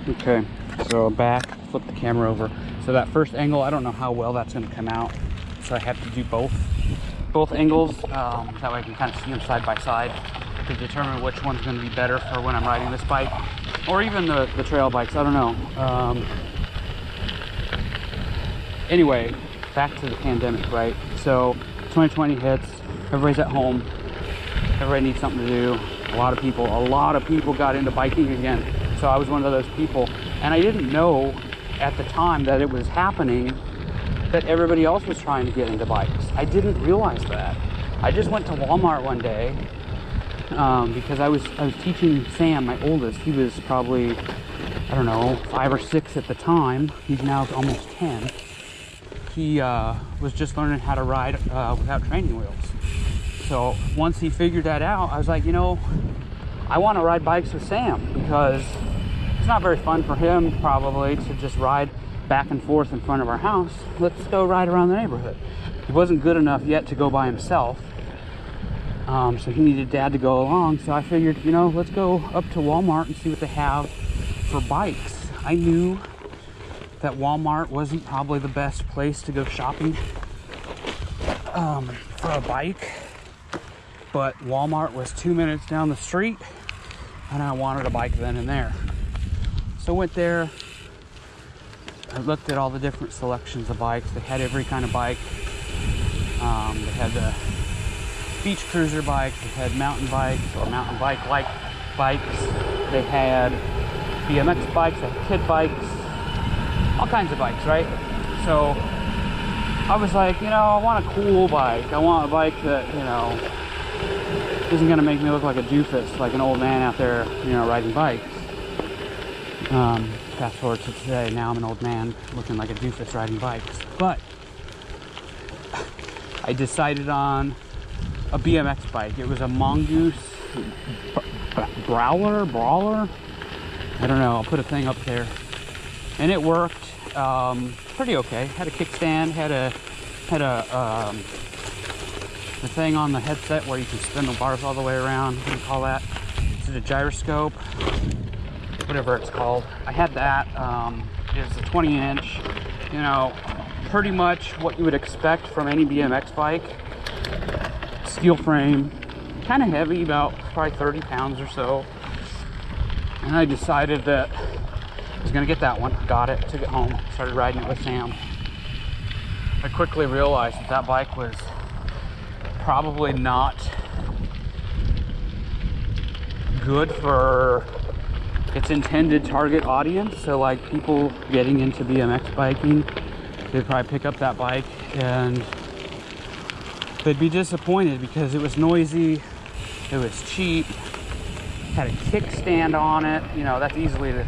Okay, so back, flip the camera over. So that first angle, I don't know how well that's going to come out, so I have to do both angles. That way I can kind of see them side by side to determine which one's going to be better for when I'm riding this bike, or even the trail bikes. I don't know. Anyway, back to the pandemic, right? So 2020 hits, everybody's at home, everybody needs something to do. A lot of people got into biking again. So I was one of those people, and I didn't know at the time that it was happening that everybody else was trying to get into bikes. I didn't realize that. I just went to Walmart one day because I was teaching Sam, my oldest. He was probably, I don't know, 5 or 6 at the time. He's now almost 10. He was just learning how to ride without training wheels. So once he figured that out, I was like, you know, I want to ride bikes with Sam, because it's not very fun for him probably to just ride back and forth in front of our house. Let's go ride around the neighborhood. He wasn't good enough yet to go by himself, so he needed Dad to go along. So I figured, you know, let's go up to Walmart and see what they have for bikes. I knew that Walmart wasn't probably the best place to go shopping for a bike, but Walmart was 2 minutes down the street, and I wanted a bike then and there. So went there, I looked at all the different selections of bikes. They had every kind of bike. They had the beach cruiser bikes, they had mountain bikes or mountain bike-like bikes. They had BMX bikes, they had kid bikes, all kinds of bikes, right? So I was like, you know, I want a cool bike. I want a bike that, you know, isn't gonna make me look like a doofus, like an old man out there, you know, riding bikes. Fast forward to today, now I'm an old man looking like a doofus riding bikes. But I decided on a BMX bike. It was a Mongoose Brawler? I don't know, I'll put a thing up there. And it worked pretty okay. Had a kickstand, had the thing on the headset where you can spin the bars all the way around. What do you call that? Is it a gyroscope? Whatever it's called. I had that. It's a 20-inch, you know, pretty much what you would expect from any BMX bike. Steel frame, kind of heavy, about probably 30 pounds or so. And I decided that I was gonna get that one. Got it, took it home, started riding it with Sam. I quickly realized that that bike was probably not good for its intended target audience. So like people getting into BMX biking, they'd probably pick up that bike and they'd be disappointed because it was noisy, it was cheap, had a kickstand on it, you know, that's easily to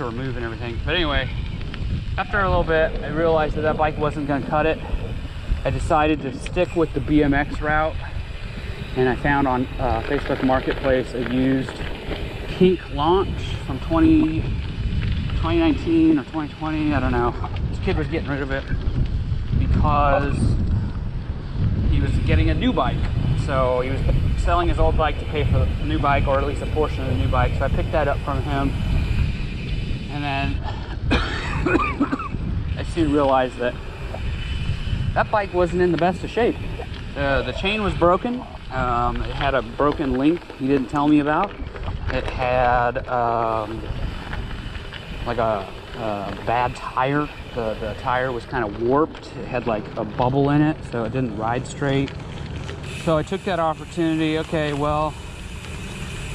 remove and everything. But anyway, after a little bit, I realized that that bike wasn't gonna cut it. I decided to stick with the BMX route, and I found on Facebook Marketplace a used pink launch from 2019 or 2020, I don't know. This kid was getting rid of it because he was getting a new bike. So he was selling his old bike to pay for the new bike, or at least a portion of the new bike. So I picked that up from him, and then I soon realized that that bike wasn't in the best of shape. The chain was broken. It had a broken link he didn't tell me about. It had like a bad tire. The tire was kind of warped. It had like a bubble in it, so it didn't ride straight. So I took that opportunity. Okay, well,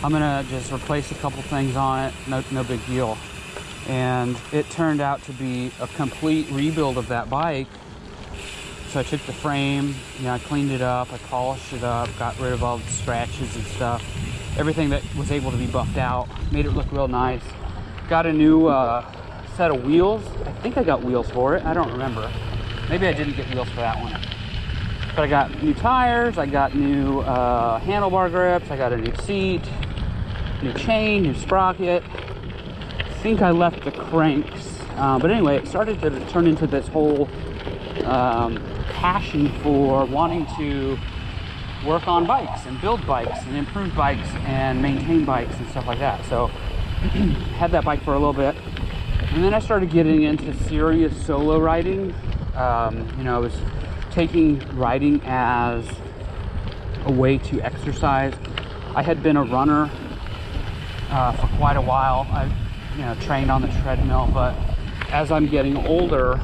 I'm gonna just replace a couple things on it. No big deal. And it turned out to be a complete rebuild of that bike. So I took the frame, you know, I cleaned it up, I polished it up, got rid of all the scratches and stuff. Everything that was able to be buffed out, made it look real nice. Got a new set of wheels. I think I got wheels for it, I don't remember. Maybe I didn't get wheels for that one. But I got new tires, I got new handlebar grips, I got a new seat, new chain, new sprocket. I think I left the cranks. But anyway, it started to turn into this whole passion for wanting to work on bikes and build bikes and improve bikes and maintain bikes and stuff like that. So had that bike for a little bit, And then I started getting into serious solo riding. You know, I was taking riding as a way to exercise. I had been a runner for quite a while. I, you know, trained on the treadmill, but as I'm getting older,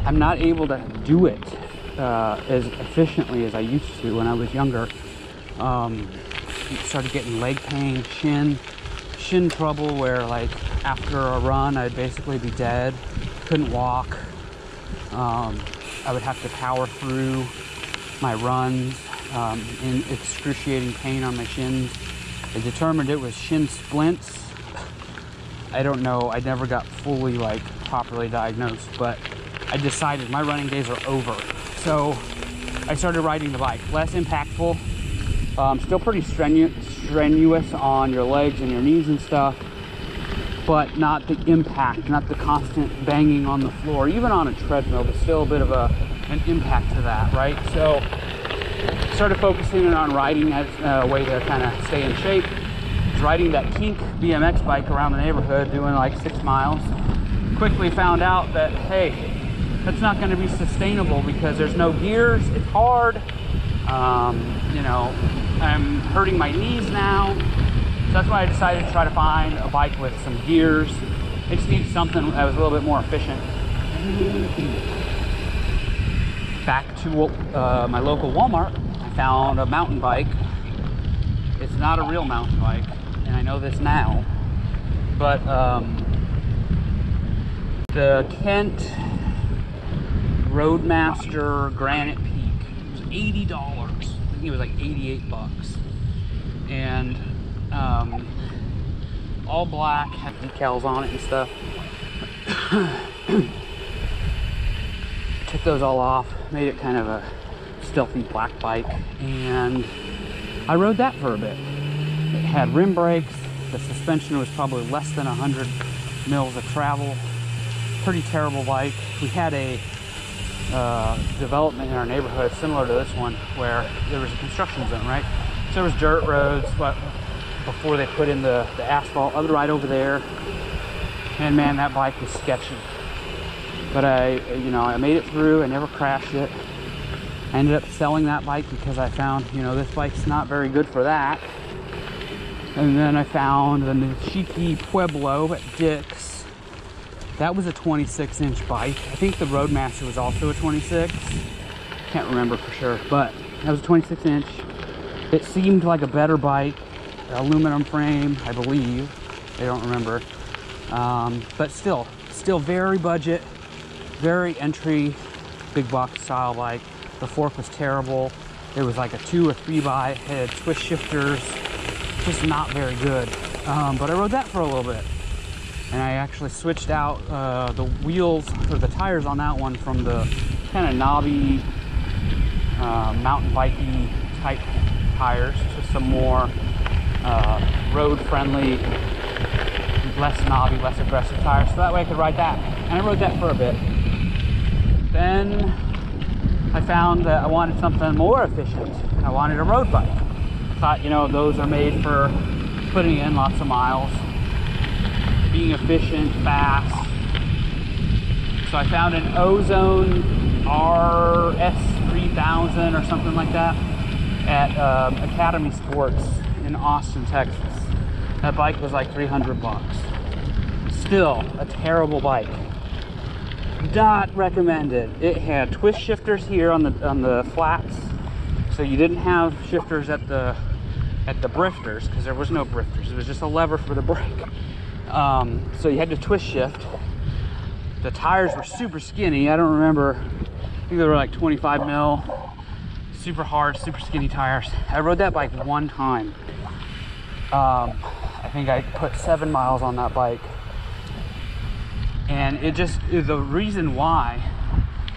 I'm not able to do it as efficiently as I used to when I was younger. Started getting leg pain, shin trouble, where like after a run I'd basically be dead, couldn't walk. I would have to power through my runs in excruciating pain on my shins. I determined it was shin splints. I don't know, I never got fully like properly diagnosed, but I decided my running days are over. So I started riding the bike. Less impactful, still pretty strenuous on your legs and your knees and stuff, but not the impact, not the constant banging on the floor. Even on a treadmill, there's still a bit of an impact to that, right? So started focusing on riding as a way to kind of stay in shape. I was riding that kink BMX bike around the neighborhood, doing like 6 miles. Quickly found out that, hey, that's not going to be sustainable because there's no gears, it's hard. You know, I'm hurting my knees now. So that's why I decided to try to find a bike with some gears. I just needed something that was a little bit more efficient. Back to my local Walmart, I found a mountain bike. It's not a real mountain bike, and I know this now, but the Kent Roadmaster Granite Peak. It was $80. I think it was like 88 bucks. And all black, had decals on it and stuff. Took those all off, made it kind of a stealthy black bike, and I rode that for a bit. It had rim brakes. The suspension was probably less than 100 mils of travel. Pretty terrible bike. We had a development in our neighborhood similar to this one where there was a construction zone, right? So there was dirt roads, but before they put in the asphalt, I would ride over there, and man, that bike was sketchy. But I made it through. I never crashed it. I ended up selling that bike because I found, this bike's not very good for that. And then I found the Nishiki Pueblo at Dick's. That was a 26-inch bike. I think the Roadmaster was also a 26. Can't remember for sure, but that was a 26-inch. It seemed like a better bike. Aluminum frame, I believe. I don't remember. But still very budget, very entry, big box style bike. The fork was terrible. It was like a 2 or 3 by. It had twist shifters. Just not very good. But I rode that for a little bit. And I actually switched out the wheels or the tires on that one from the kind of knobby mountain bikey type tires to some more road friendly, less knobby, less aggressive tires, so that way I could ride that. And I rode that for a bit. Then I found that I wanted something more efficient. I wanted a road bike. I thought, those are made for putting in lots of miles, being efficient, fast. So I found an Ozone RS3000 or something like that at Academy Sports in Austin, Texas. That bike was like 300 bucks. Still a terrible bike. Not recommended. It had twist shifters here on the flats, so you didn't have shifters at the brifters because there was no brifters. It was just a lever for the brake. So you had to twist shift. The tires were super skinny. I don't remember. I think they were like 25 mil. Super hard, super skinny tires. I rode that bike one time. I think I put 7 miles on that bike. And the reason why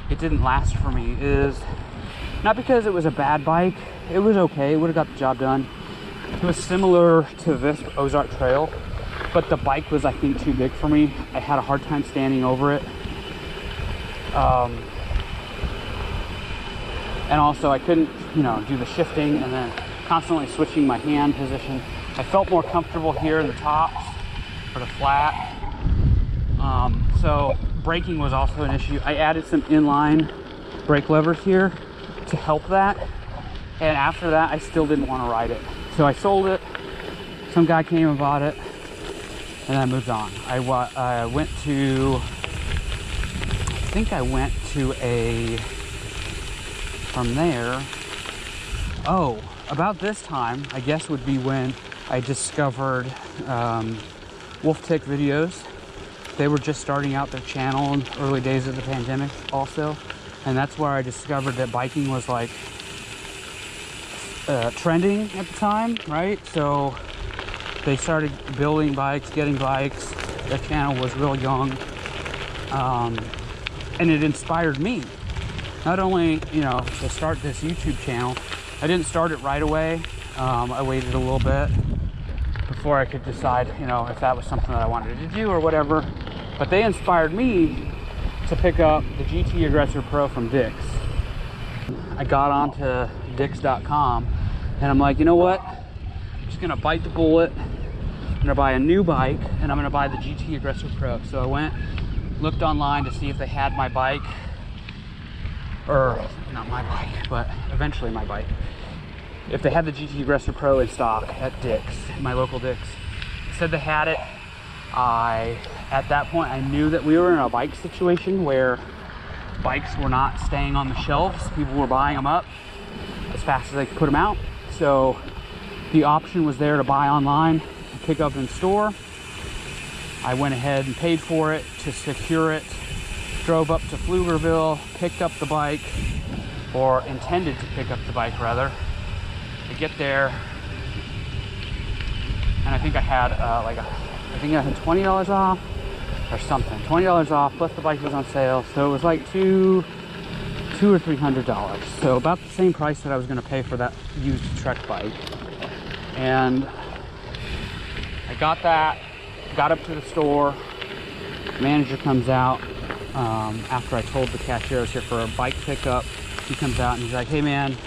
it didn't last for me is not because it was a bad bike. It was okay. It would have got the job done. It was similar to this Ozark Trail, but the bike was, I think, too big for me. I had a hard time standing over it. And also I couldn't, do the shifting and then constantly switching my hand position. I felt more comfortable here in the tops, for the flat. So braking was also an issue. I added some inline brake levers here to help that, and after that I still didn't want to ride it, so I sold it. Some guy came and bought it, and I moved on. I went to, I think I went to from there, oh, about this time, I guess, would be when I discovered Wolf Tick videos. They were just starting out their channel in the early days of the pandemic also. And that's where I discovered that biking was like trending at the time, right? So they started building bikes, getting bikes. Their channel was real young. And it inspired me. Not only, you know, to start this YouTube channel, I didn't start it right away. I waited a little bit before I could decide, you know, if that was something that I wanted to do or whatever. But they inspired me to pick up the GT Aggressor Pro from Dick's. I got onto Dicks.com and I'm like, you know what? I'm just gonna bite the bullet. I'm gonna buy a new bike and I'm gonna buy the GT Aggressor Pro. So I went, looked online to see if they had my bike, or not my bike, but eventually my bike. If they had the GT Aggressor Pro in stock at Dick's, my local Dick's. Said they had it. At that point, I knew that we were in a bike situation where bikes were not staying on the shelves. People were buying them up as fast as they could put them out. So the option was there to buy online and pick up in store. I went ahead and paid for it to secure it, drove up to Pflugerville, picked up the bike, or intended to pick up the bike rather. I get there, and I think I had I think I had $20 off or something. $20 off, plus the bike was on sale, so it was like $200 or $300. So about the same price that I was going to pay for that used Trek bike. And I got that, got up to the store. Manager comes out after I told the cashier I was here for a bike pickup. He comes out and he's like, "Hey man,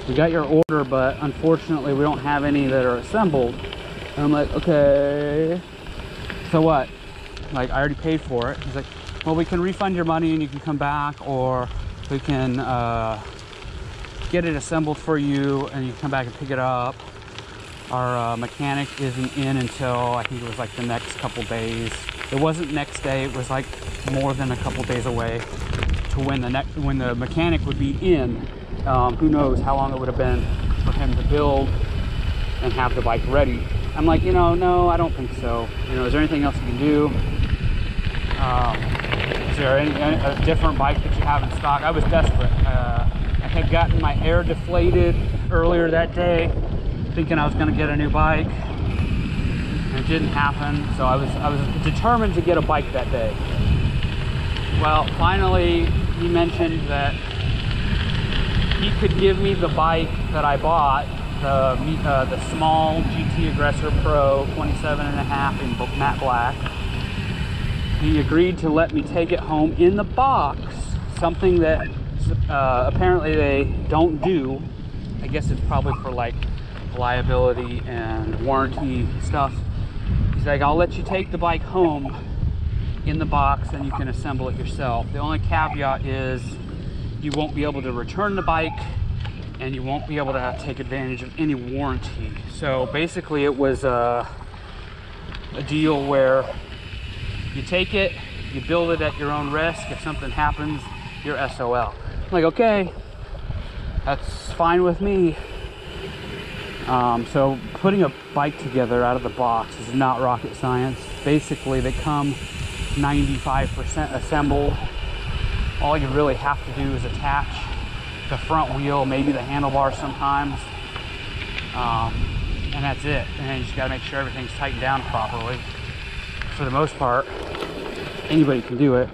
we got your order, but unfortunately we don't have any that are assembled." And I'm like, "Okay, so what? Like, I already paid for it." He's like, "Well, we can refund your money and you can come back, or we can get it assembled for you and you can come back and pick it up. Our mechanic isn't in until I think it was like the next couple days." It wasn't next day, it was like more than a couple days away to when the mechanic would be in. Who knows how long it would have been for him to build and have the bike ready. I'm like, you know, no, I don't think so. You know, is there anything else you can do? Is there a different bike that you have in stock? I was desperate. I had gotten my air deflated earlier that day, thinking I was going to get a new bike. And it didn't happen, so I was determined to get a bike that day. Well, finally, he mentioned that he could give me the bike that I bought, the small GT Aggressor Pro 27.5 in matte black. He agreed to let me take it home in the box, something that apparently they don't do. I guess it's probably for like liability and warranty stuff. He's like, "I'll let you take the bike home in the box and you can assemble it yourself. The only caveat is you won't be able to return the bike and you won't be able to take advantage of any warranty." So basically it was a deal where you take it, you build it at your own risk. If something happens, you're SOL. I'm like, okay, that's fine with me. So putting a bike together out of the box is not rocket science. Basically they come 95% assembled. All you really have to do is attach the front wheel, maybe the handlebars sometimes, and that's it. And then you just got to make sure everything's tightened down properly. For the most part, anybody can do it,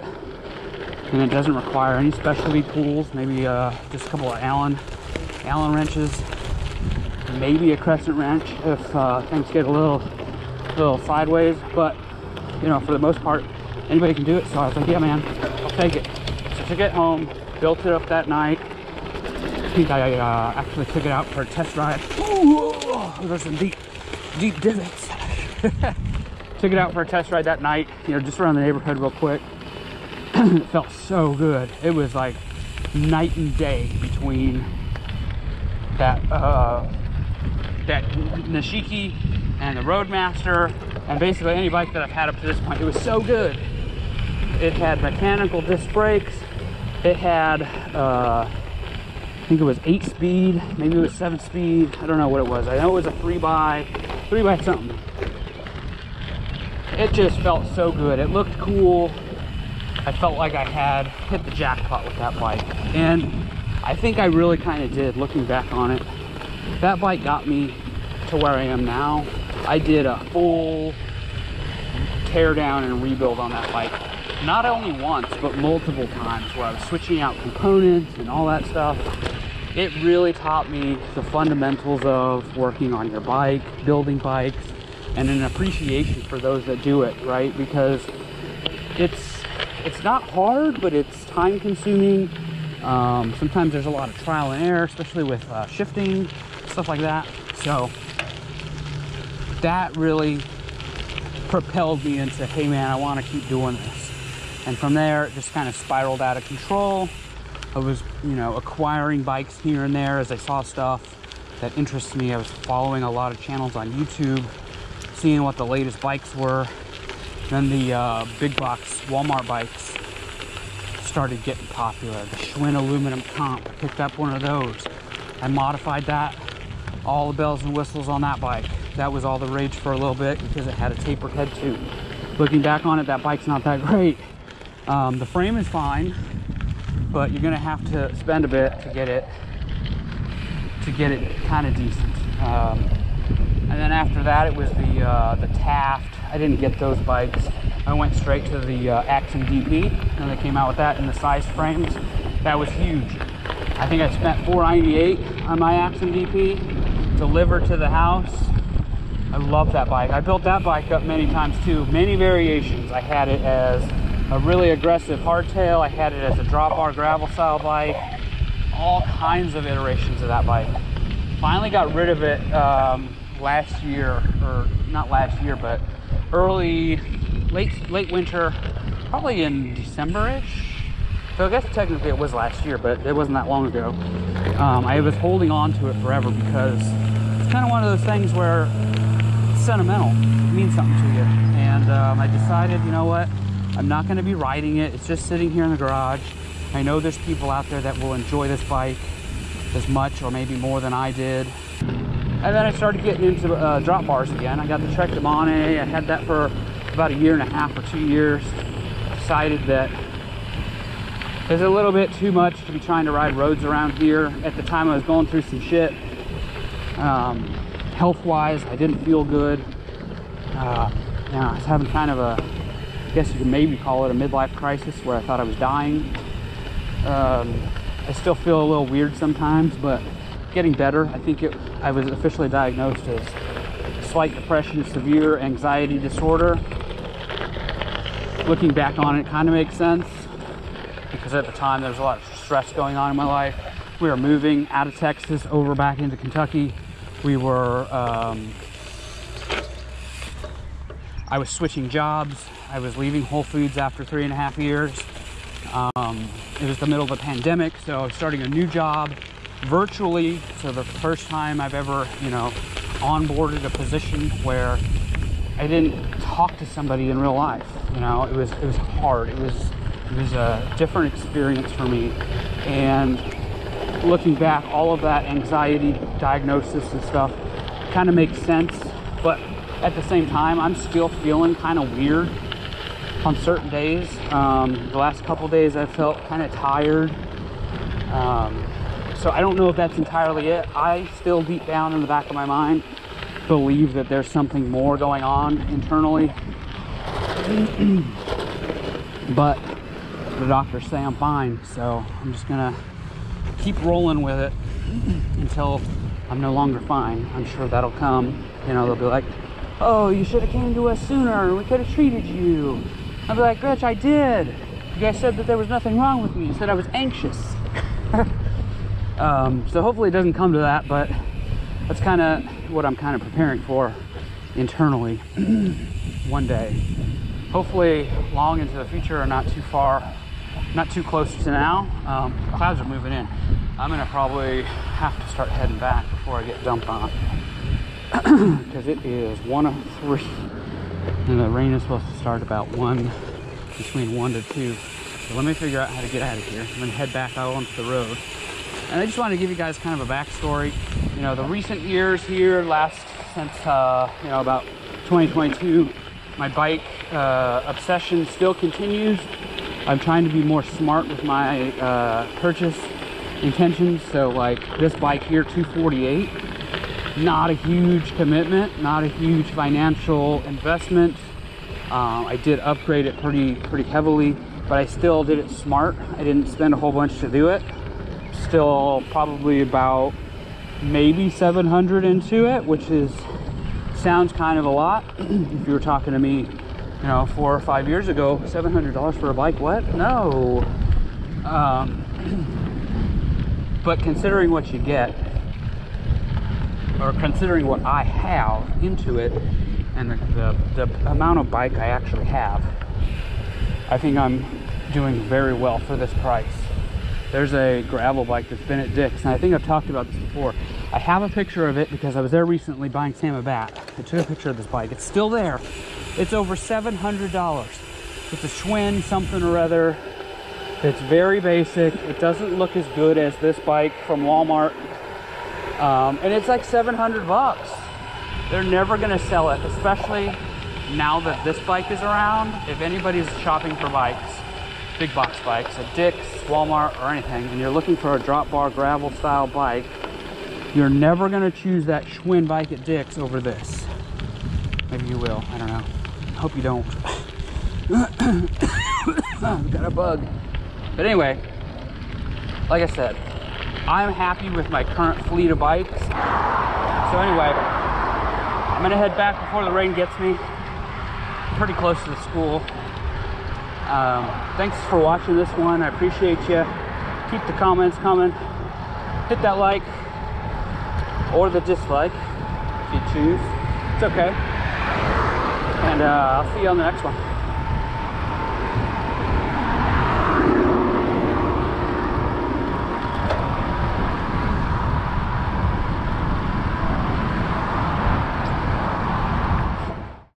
and it doesn't require any specialty tools. Maybe just a couple of Allen wrenches, maybe a crescent wrench if things get a little sideways. But you know, for the most part, anybody can do it. So I was like, yeah, man, I'll take it. So I took it home, built it up that night. I think I actually took it out for a test ride. Ooh, there's some deep divots. Took it out for a test ride that night, you know, just around the neighborhood real quick. It felt so good. It was like night and day between that that Nishiki and the Roadmaster, and basically any bike that I've had up to this point. It was so good. It had mechanical disc brakes. It had I think it was 8-speed, maybe it was 7-speed. I don't know what it was. I know it was a 3x something. It just felt so good. It looked cool. I felt like I had hit the jackpot with that bike, and I think I really kind of did. Looking back on it, that bike got me to where I am now. I did a full tear down and rebuild on that bike, not only once but multiple times, where I was switching out components and all that stuff. It really taught me the fundamentals of working on your bike, building bikes, and an appreciation for those that do it, right? Because it's not hard, but it's time consuming. Sometimes there's a lot of trial and error, especially with shifting, stuff like that. So that really propelled me into, hey man, I want to keep doing this. And from there, it just kind of spiraled out of control. I was, you know, acquiring bikes here and there as I saw stuff that interested me. I was following a lot of channels on YouTube, seeing what the latest bikes were. Then the big box Walmart bikes started getting popular. The Schwinn aluminum comp, I picked up one of those. I modified that, all the bells and whistles on that bike. That was all the rage for a little bit because it had a tapered head tube. Looking back on it, that bike's not that great. The frame is fine, but you're gonna have to spend a bit to get it kind of decent. And then after that, it was the Taft. I didn't get those bikes. I went straight to the Action DP, and they came out with that in the size frames. That was huge. I think I spent $498 on my Action DP, delivered to the house. I love that bike. I built that bike up many times too, many variations. I had it as a really aggressive hardtail. I had it as a drop bar gravel style bike. All kinds of iterations of that bike. Finally got rid of it last year, or not last year, but late winter, probably in December-ish. So I guess technically it was last year, but it wasn't that long ago. I was holding on to it forever because it's kind of one of those things where it's sentimental. It means something to you. And I decided, you know what? I'm not going to be riding it. It's just sitting here in the garage. I know there's people out there that will enjoy this bike as much or maybe more than I did. And then I started getting into drop bars again. I got the Trek Demone. I had that for about 1.5 years or 2 years. Decided that it's a little bit too much to be trying to ride roads around here. At the time, I was going through some shit. Health-wise, I didn't feel good. I was having kind of a, I guess you could maybe call it a midlife crisis, where I thought I was dying. I still feel a little weird sometimes, but getting better. I think I was officially diagnosed as slight depression, severe anxiety disorder. Looking back on it, kind of makes sense, because at the time there was a lot of stress going on in my life. We were moving out of Texas over back into Kentucky. We were I was switching jobs. I was leaving Whole Foods after 3.5 years. It was the middle of the pandemic, so I was starting a new job virtually. So the first time I've ever, you know, onboarded a position where I didn't talk to somebody in real life. You know, it was hard. It was a different experience for me. And looking back, all of that anxiety diagnosis and stuff kind of makes sense. But at the same time, I'm still feeling kind of weird on certain days. The last couple days I felt kind of tired. So I don't know if that's entirely it. I still deep down in the back of my mind believe that there's something more going on internally. But the doctors say I'm fine, so I'm just gonna keep rolling with it until I'm no longer fine. I'm sure that'll come. You know, they'll be like, oh, you should have came to us sooner. We could have treated you. I'll be like, bitch, I did. You guys said that there was nothing wrong with me. You said I was anxious. So hopefully it doesn't come to that, but that's kind of what I'm kind of preparing for. internally one day. Hopefully long into the future, or not too far, not too close to now. Clouds are moving in. I'm gonna probably have to start heading back before I get dumped on, because it is 1:03 and the rain is supposed to start about between 1 to 2. So let me figure out how to get out of here. I'm gonna head back out onto the road. And I just wanted to give you guys kind of a backstory. You know, the recent years here, since you know, about 2022, my bike obsession still continues. I'm trying to be more smart with my purchase intentions. So like this bike here, 248, not a huge commitment, not a huge financial investment. I did upgrade it pretty heavily, but I still did it smart. I didn't spend a whole bunch to do it. Still probably about maybe 700 into it, which sounds kind of a lot. If you were talking to me, you know, 4 or 5 years ago, $700 for a bike, what? No. But considering what you get, or considering what I have into it, and the amount of bike I actually have, I think I'm doing very well for this price. There's a gravel bike that's been at Dick's, and I think I've talked about this before. I have a picture of it because I was there recently buying Sam a bat. I took a picture of this bike. It's still there. It's over $700. It's a Schwinn something or other. It's very basic. It doesn't look as good as this bike from Walmart. And it's like 700 bucks. They're never gonna sell it, especially now that this bike is around. If anybody's shopping for bikes, big box bikes at Dick's, Walmart, or anything, and you're looking for a drop bar gravel style bike, you're never gonna choose that Schwinn bike at Dick's over this. Maybe you will, I don't know. Hope you don't. I've got a bug. But anyway, like I said, I'm happy with my current fleet of bikes. So anyway, I'm gonna head back before the rain gets me. Pretty close to the school. Thanks for watching this one. I appreciate you. Keep the comments coming. Hit that like or the dislike if you choose. It's okay. And I'll see you on the next one.